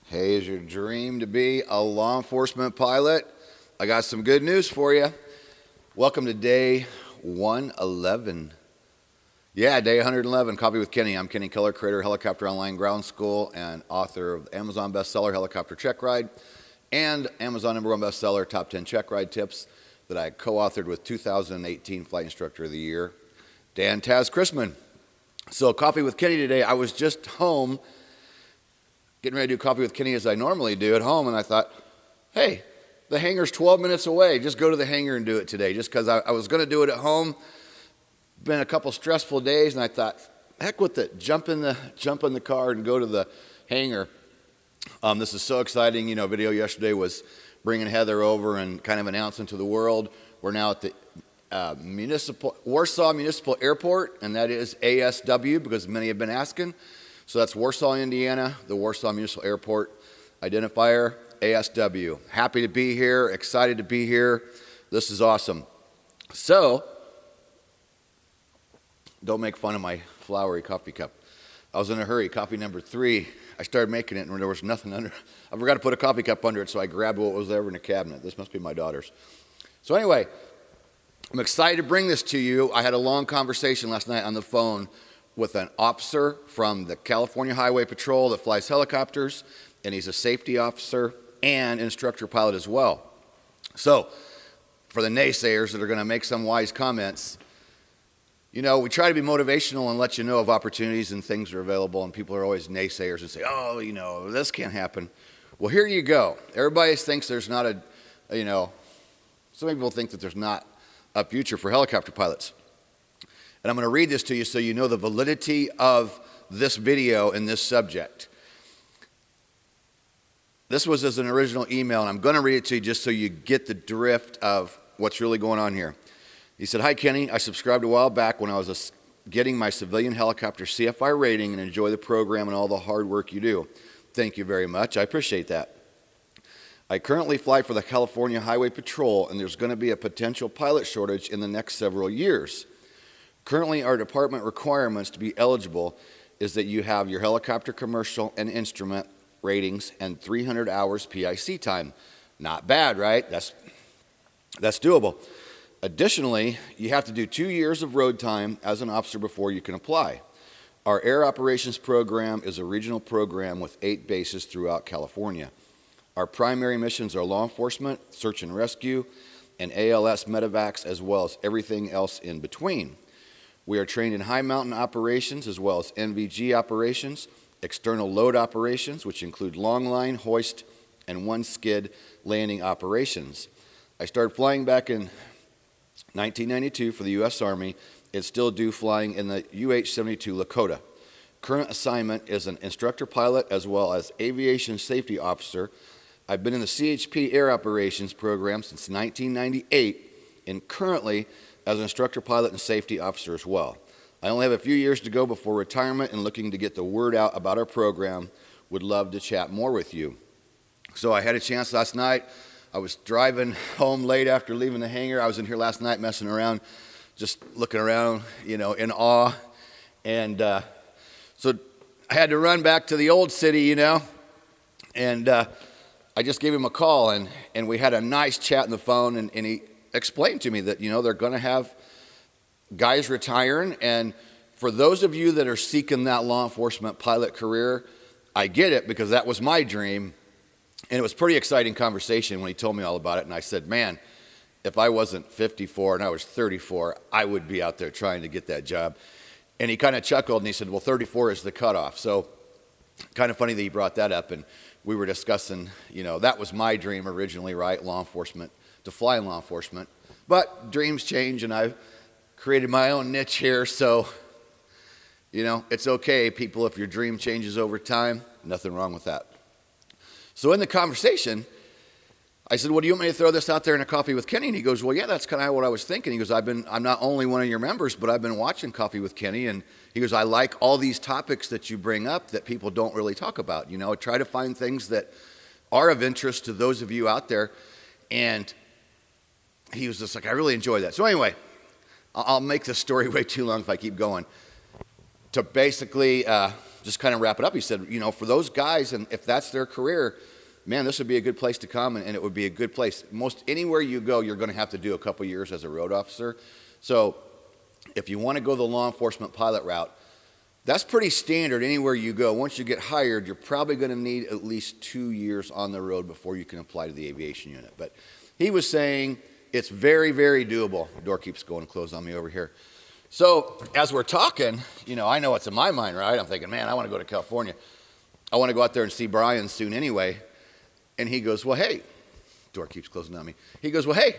Hey, is your dream to be a law enforcement pilot? I got some good news for you. Welcome to day 111. Yeah, day 111, Coffee with Kenny. I'm Kenny Keller, creator of Helicopter Online Ground School and author of Amazon bestseller Helicopter Check Ride and Amazon #1 bestseller Top 10 Check Ride Tips that I co-authored with 2018 Flight Instructor of the Year, Dan Taz Chrisman. So Coffee with Kenny today, I was just home getting ready to do Coffee with Kenny as I normally do at home, and I thought, hey, the hangar's 12 minutes away. Just go to the hangar and do it today, just because I was going to do it at home. Been a couple stressful days, and I thought, heck with it. Jump in the car and go to the hangar. This is so exciting. You know, video yesterday was bringing Heather over and kind of announcing to the world we're now at the Warsaw Municipal Airport, and that is ASW because many have been asking. So that's Warsaw, Indiana, the Warsaw Municipal Airport identifier, ASW. Happy to be here, excited to be here. This is awesome. So, don't make fun of my flowery coffee cup. I was in a hurry, coffee number 3. I started making it and there was nothing under. I forgot to put a coffee cup under it, so I grabbed what was there in the cabinet. This must be my daughter's. So anyway, I'm excited to bring this to you. I had a long conversation last night on the phone with an officer from the California Highway Patrol that flies helicopters, and he's a safety officer and instructor pilot as well. So, for the naysayers that are going to make some wise comments, you know, we try to be motivational and let you know of opportunities and things are available, and people are always naysayers and say, oh, you know, this can't happen. Well, here you go. Everybody thinks there's not some people think that there's not a future for helicopter pilots. And I'm going to read this to you so you know the validity of this video and this subject. This was as an original email, and I'm going to read it to you just so you get the drift of what's really going on here. He said, hi, Kenny. I subscribed a while back when I was getting my civilian helicopter CFI rating and enjoy the program and all the hard work you do. Thank you very much. I appreciate that. I currently fly for the California Highway Patrol, and there's going to be a potential pilot shortage in the next several years. Currently, our department requirements to be eligible is that you have your helicopter commercial and instrument ratings and 300 hours PIC time. Not bad, right? That's doable. Additionally, you have to do 2 years of road time as an officer before you can apply. Our air operations program is a regional program with 8 bases throughout California. Our primary missions are law enforcement, search and rescue, and ALS medevacs, as well as everything else in between. We are trained in high mountain operations as well as NVG operations, external load operations, which include long line, hoist, and one skid landing operations. I started flying back in 1992 for the U.S. Army and still do flying in the UH-72 Lakota. Current assignment is an instructor pilot as well as aviation safety officer. I've been in the CHP Air Operations program since 1998 and currently as an instructor pilot and safety officer as well. I only have a few years to go before retirement and looking to get the word out about our program. Would love to chat more with you. So I had a chance last night. I was driving home late after leaving the hangar. I was in here last night messing around, just looking around, you know, in awe. And so I had to run back to the old city, you know, and I just gave him a call, and we had a nice chat on the phone, and he explained to me that, you know, they're going to have guys retiring, and for those of you that are seeking that law enforcement pilot career, I get it because that was my dream, and it was a pretty exciting conversation when he told me all about it, and I said, man, if I wasn't 54 and I was 34, I would be out there trying to get that job. And he kind of chuckled, and he said, well, 34 is the cutoff. So kind of funny that he brought that up, and we were discussing, you know, that was my dream originally, right, law enforcement, to fly in law enforcement. But dreams change, and I've created my own niche here, so, you know, it's okay, people, if your dream changes over time, nothing wrong with that. So in the conversation, I said, well, do you want me to throw this out there in a Coffee with Kenny? And he goes, well, yeah, that's kind of what I was thinking. He goes, I'm not only one of your members, but I've been watching Coffee with Kenny, and he goes, I like all these topics that you bring up that people don't really talk about. You know, try to find things that are of interest to those of you out there. And he was just like, I really enjoy that. So anyway, I'll make this story way too long if I keep going. To basically just just kind of wrap it up, he said, for those guys, and if that's their career, man, this would be a good place to come, and it would be a good place. Most anywhere you go, you're going to have to do a couple years as a road officer. So if you want to go the law enforcement pilot route, that's pretty standard anywhere you go. Once you get hired, you're probably going to need at least 2 years on the road before you can apply to the aviation unit. But he was saying it's very, very doable. The door keeps going closed on me over here. So as we're talking, I know what's in my mind, right? I'm thinking, man, I want to go to California. I want to go out there and see Brian soon anyway. And he goes, well, hey, door keeps closing on me. He goes, well, hey,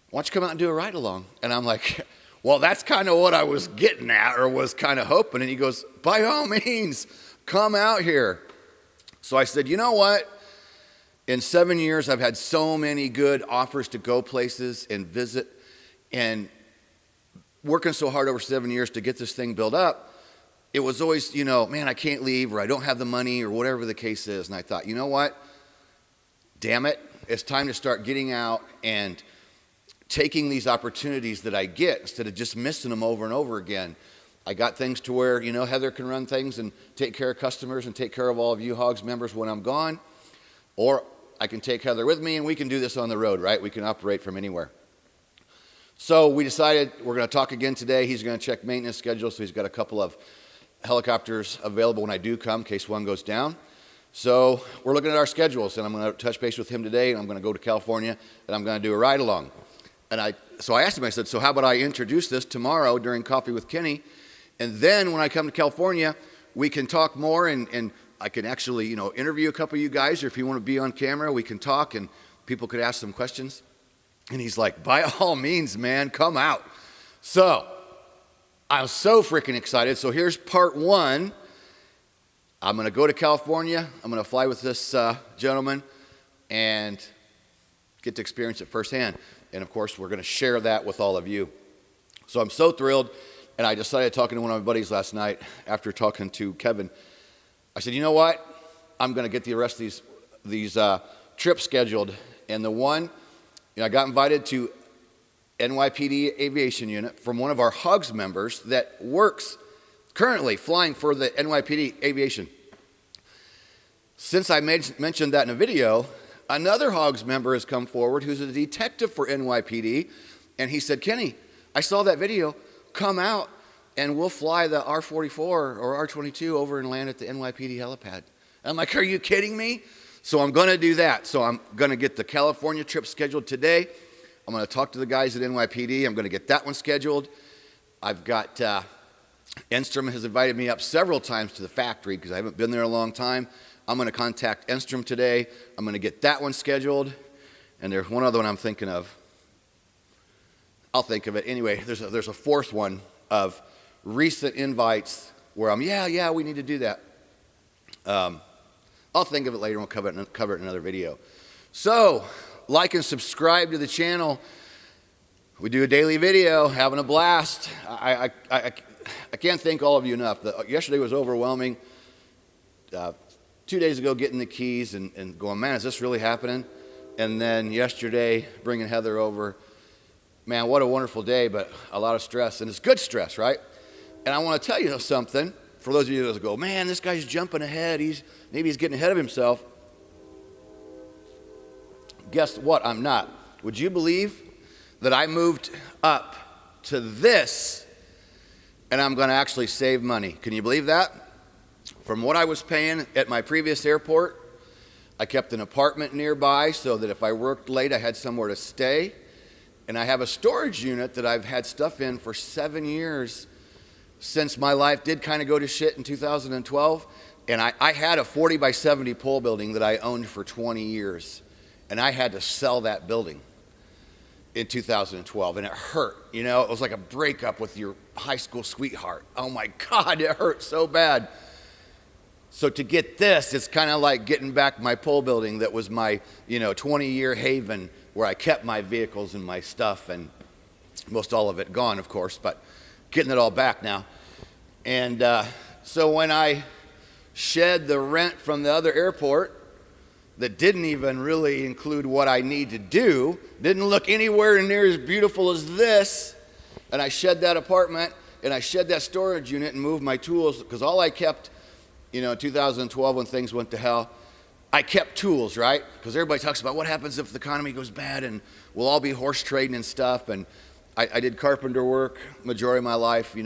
why don't you come out and do a ride along? And I'm like, well, that's kind of what I was getting at, or was kind of hoping. And he goes, by all means, come out here. So I said, you know what? In 7 years, I've had so many good offers to go places and visit, and working so hard over 7 years to get this thing built up, it was always, man, I can't leave, or I don't have the money, or whatever the case is. And I thought, you know what? Damn it. It's time to start getting out and taking these opportunities that I get instead of just missing them over and over again. I got things to where, Heather can run things and take care of customers and take care of all of you Hogs members when I'm gone. Or I can take Heather with me and we can do this on the road, right? We can operate from anywhere. So we decided we're going to talk again today. He's going to check maintenance schedule, so he's got a couple of helicopters available when I do come in case one goes down. So we're looking at our schedules, and I'm going to touch base with him today, and I'm going to go to California, and I'm going to do a ride along. So I asked him, I said, so how about I introduce this tomorrow during Coffee with Kenny, and then when I come to California, we can talk more, and I can actually, interview a couple of you guys, or if you want to be on camera, we can talk, and people could ask some questions. And he's like, by all means, man, come out. So I'm so freaking excited. So here's part one. I'm going to go to California. I'm going to fly with this gentleman and get to experience it firsthand. And, of course, we're going to share that with all of you. So I'm so thrilled. And I decided, talking to one of my buddies last night after talking to Kevin, I said, you know what? I'm going to get the rest of these trips scheduled. And the one, I got invited to NYPD Aviation Unit from one of our Hogs members that works currently flying for the NYPD Aviation. Since I mentioned that in a video, another Hogs member has come forward who's a detective for NYPD, and he said, Kenny, I saw that video. Come out and we'll fly the R-44 or R-22 over and land at the NYPD helipad. And I'm like, are you kidding me? So I'm going to do that. So I'm going to get the California trip scheduled today. I'm going to talk to the guys at NYPD. I'm going to get that one scheduled. I've got Enstrom has invited me up several times to the factory because I haven't been there a long time. I'm going to contact Enstrom today. I'm going to get that one scheduled. And there's one other one I'm thinking of. I'll think of it. Anyway, there's a fourth one of recent invites where I'm, yeah, we need to do that. I'll think of it later. We'll cover it in another video. So, like and subscribe to the channel. We do a daily video, having a blast. I can't thank all of you enough. Yesterday was overwhelming. 2 days ago, getting the keys and going, man, is this really happening? And then yesterday, bringing Heather over. Man, what a wonderful day, but a lot of stress. And it's good stress, right? And I want to tell you something. For those of you that go, man, this guy's jumping ahead. Maybe he's getting ahead of himself. Guess what? I'm not. Would you believe that I moved up to this and I'm going to actually save money? Can you believe that? From what I was paying at my previous airport, I kept an apartment nearby so that if I worked late, I had somewhere to stay. And I have a storage unit that I've had stuff in for 7 years since my life did kind of go to shit in 2012. And I had a 40 by 70 pole building that I owned for 20 years. And I had to sell that building in 2012. And it hurt. It was like a breakup with your high school sweetheart. Oh my God, it hurt so bad. So to get this, it's kind of like getting back my pole building that was my 20-year haven where I kept my vehicles and my stuff, and most all of it gone, of course, but getting it all back now. And so when I shed the rent from the other airport that didn't even really include what I need to do, didn't look anywhere near as beautiful as this, and I shed that apartment, and I shed that storage unit and moved my tools, because all I kept, in 2012 when things went to hell, I kept tools, right? Because everybody talks about what happens if the economy goes bad and we'll all be horse trading and stuff. And I did carpenter work majority of my life,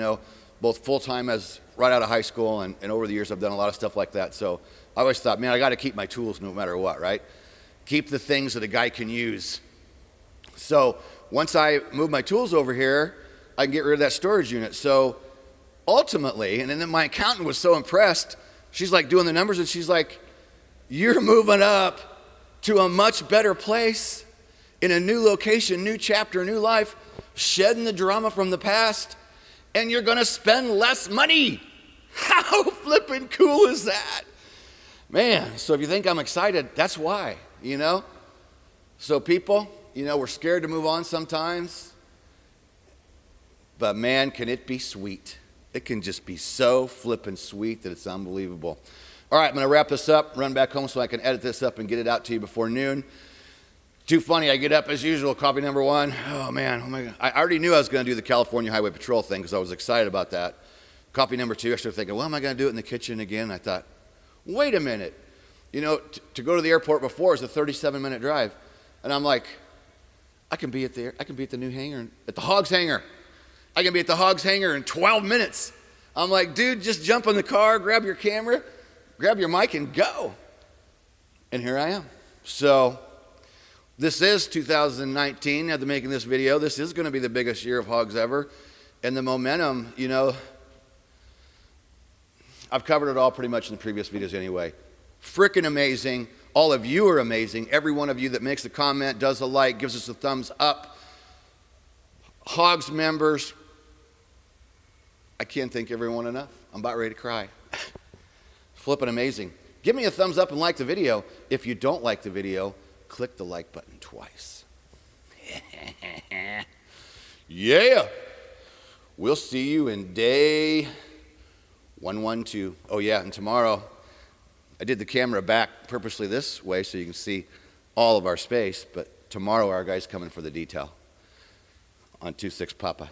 both full-time as right out of high school, and over the years I've done a lot of stuff like that. So I always thought, man, I got to keep my tools no matter what, right? Keep the things that a guy can use. So once I moved my tools over here, I can get rid of that storage unit. So ultimately, and then my accountant was so impressed, she's like doing the numbers, and she's like, you're moving up to a much better place in a new location, new chapter, new life, shedding the drama from the past, and you're going to spend less money. How flippin' cool is that? Man, so if you think I'm excited, that's why, So people, we're scared to move on sometimes, but man, can it be sweet. It can just be so flippin' sweet that it's unbelievable. All right, I'm going to wrap this up, run back home so I can edit this up and get it out to you before noon. Too funny, I get up as usual, coffee number one. Oh man, oh my God. I already knew I was going to do the California Highway Patrol thing because I was excited about that. Coffee number two, I started thinking, well, am I going to do it in the kitchen again? I thought, wait a minute. To go to the airport before is a 37-minute drive. And I'm like, I can be at the new hangar, at the Hogs hangar. I can be at the Hogs hangar in 12 minutes. I'm like, dude, just jump in the car, grab your camera, grab your mic, and go. And here I am. So this is 2019, after making this video. This is going to be the biggest year of Hogs ever. And the momentum, I've covered it all pretty much in the previous videos anyway. Freaking amazing. All of you are amazing. Every one of you that makes a comment, does a like, gives us a thumbs up. Hogs members, I can't thank everyone enough. I'm about ready to cry. Flipping amazing. Give me a thumbs up and like the video. If you don't like the video, click the like button twice. Yeah. We'll see you in day 112. Oh yeah, and tomorrow, I did the camera back purposely this way so you can see all of our space, but tomorrow our guy's coming for the detail on 26 Papa.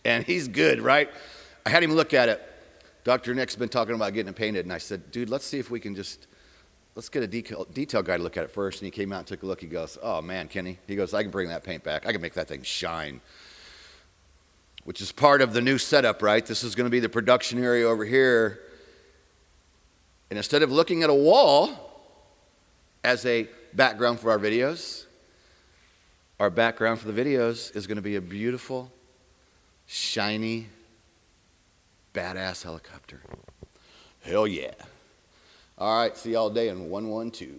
And he's good, right? I had him look at it. Dr. Nick's been talking about getting it painted, and I said, dude, let's see if we can let's get a detail guy to look at it first. And he came out and took a look. He goes, oh man, Kenny. He goes, I can bring that paint back. I can make that thing shine. Which is part of the new setup, right? This is going to be the production area over here. And instead of looking at a wall as a background for our videos, our background for the videos is going to be a beautiful, shiny, badass helicopter. Hell yeah. All right, see y'all day in 112.